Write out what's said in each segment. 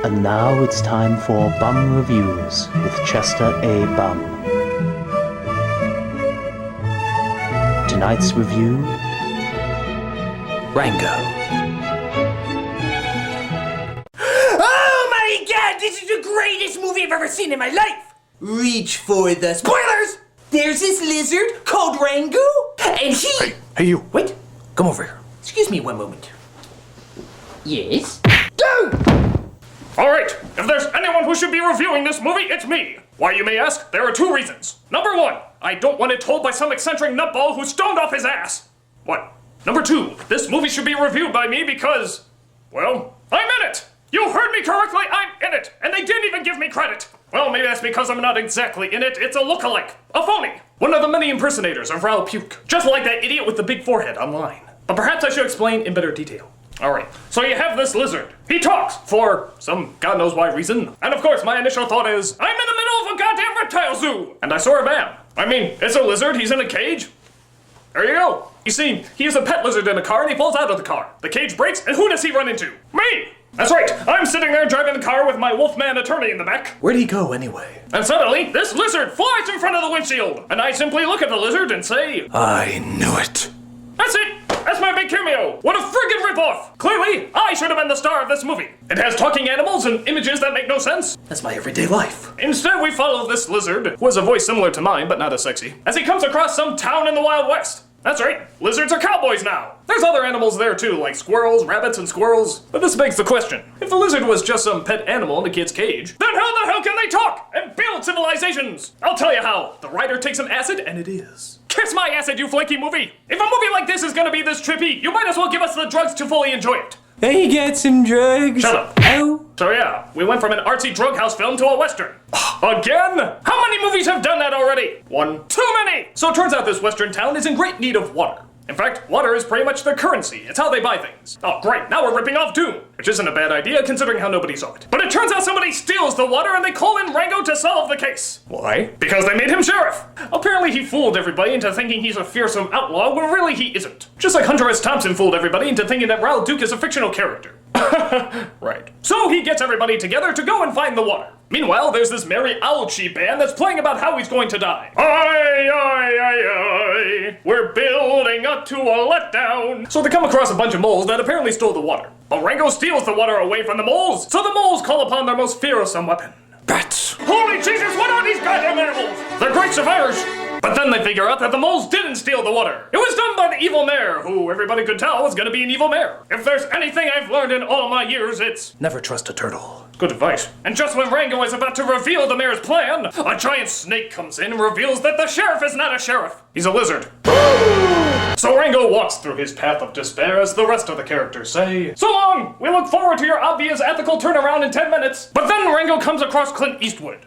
And now it's time for Bum Reviews with Chester A. Bum. Tonight's review, Rango. Oh my god, this is the greatest movie I've ever seen in my life! Reach for the spoilers! There's this lizard called Rango, and he... Hey you! Wait, come over here. Excuse me one moment. Yes? Alright, if there's anyone who should be reviewing this movie, it's me! Why, you may ask, there are two reasons. Number one, I don't want it told by some eccentric nutball who stoned off his ass. What? Number two, this movie should be reviewed by me because, well, I'm in it! You heard me correctly, I'm in it! And they didn't even give me credit! Well, maybe that's because I'm not exactly in it, it's a lookalike, a phony! One of the many impersonators of Raoul Puke, just like that idiot with the big forehead online. But perhaps I should explain in better detail. Alright, so you have this lizard. He talks, for some god knows why reason. And of course, my initial thought is, I'm in the middle of a goddamn reptile zoo! And I sort of am. I mean, it's a lizard, he's in a cage. There you go. You see, he is a pet lizard in a car and he falls out of the car. The cage breaks, and who does he run into? Me! That's right, I'm sitting there driving the car with my wolfman attorney in the back. Where'd he go anyway? And suddenly, this lizard flies in front of the windshield. And I simply look at the lizard and say, I knew it. That's it! That's my big cameo! What a friggin' ripoff! Clearly, I should have been the star of this movie. It has talking animals and images that make no sense. That's my everyday life. Instead, we follow this lizard, who has a voice similar to mine, but not as sexy, as he comes across some town in the Wild West. That's right, lizards are cowboys now. There's other animals there too, like squirrels, rabbits, and squirrels. But this begs the question, if the lizard was just some pet animal in a kid's cage, then how the hell can they talk and build civilizations? I'll tell you how. The writer takes some acid, and it is. Kiss my acid, you flaky movie! If a movie like this is gonna be this trippy, you might as well give us the drugs to fully enjoy it. They get some drugs. Shut up. Ow. So yeah, we went from an artsy drug house film to a western. Again? How many movies have done that already? One. Too many! So it turns out this western town is in great need of water. In fact, water is pretty much their currency. It's how they buy things. Oh great, now we're ripping off Doom, which isn't a bad idea considering how nobody saw it. But it turns out somebody steals the water and they call in Rango to solve the case. Why? Because they made him sheriff. Apparently he fooled everybody into thinking he's a fearsome outlaw when really he isn't. Just like Hunter S. Thompson fooled everybody into thinking that Raoul Duke is a fictional character. Right. So he gets everybody together to go and find the water. Meanwhile, there's this merry owl-chi band that's playing about how he's going to die. Aye, aye, aye, aye, we're building up to a letdown. So they come across a bunch of moles that apparently stole the water. But Rango steals the water away from the moles, so the moles call upon their most fearsome weapon. Bats. Holy Jesus, what are these goddamn animals? They're great survivors. But then they figure out that the moles didn't steal the water. It was done by the evil mayor, who everybody could tell was gonna be an evil mayor. If there's anything I've learned in all my years, it's Never trust a turtle. good advice. And just when Rango is about to reveal the mayor's plan, a giant snake comes in and reveals that the sheriff is not a sheriff. He's a lizard. So Rango walks through his path of despair as the rest of the characters say, "So long! We look forward to your obvious ethical turnaround in 10 minutes. But then Rango comes across Clint Eastwood.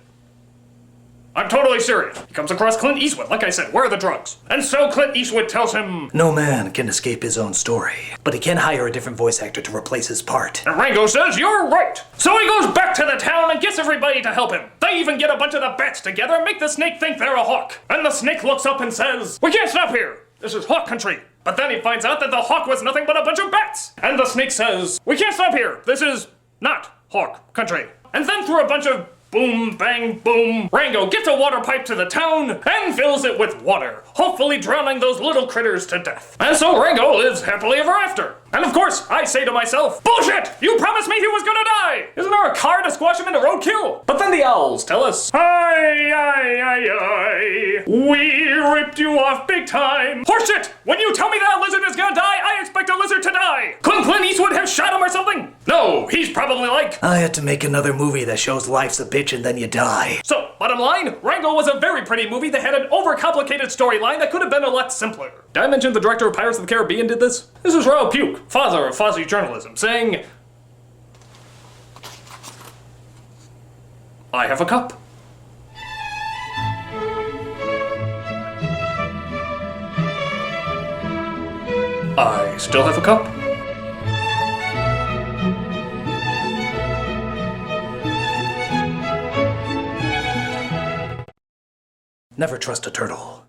I'm totally serious. He comes across Clint Eastwood, like I said, where are the drugs? And so Clint Eastwood tells him, No man can escape his own story, but he can hire a different voice actor to replace his part. and Rango says, you're right. So he goes back to the town and gets everybody to help him. They even get a bunch of the bats together and make the snake think they're a hawk. And the snake looks up and says, we can't stop here. This is hawk country. But then he finds out that the hawk was nothing but a bunch of bats. And the snake says, we can't stop here. This is not hawk country. And then through a bunch of boom, bang, boom, Rango gets a water pipe to the town and fills it with water, hopefully drowning those little critters to death. And so Rango lives happily ever after. And of course, I say to myself, bullshit! You promised me he was gonna die! Isn't there a car to squash him into roadkill? But then the owls tell us, aye, aye, aye, aye, we ripped you off big time. Horseshit! When you tell me that a lizard is gonna die, I expect a lizard to die! Couldn't Clint Eastwood have shot him or something? No, he's probably like, I had to make another movie that shows life's a bitch and then you die. so, bottom line, Rango was a very pretty movie that had an overcomplicated storyline that could have been a lot simpler. Did I mention the director of Pirates of the Caribbean did this? This is Raoul Puke, father of Fozzie journalism, saying, I have a cup. I still have a cup. Never trust a turtle.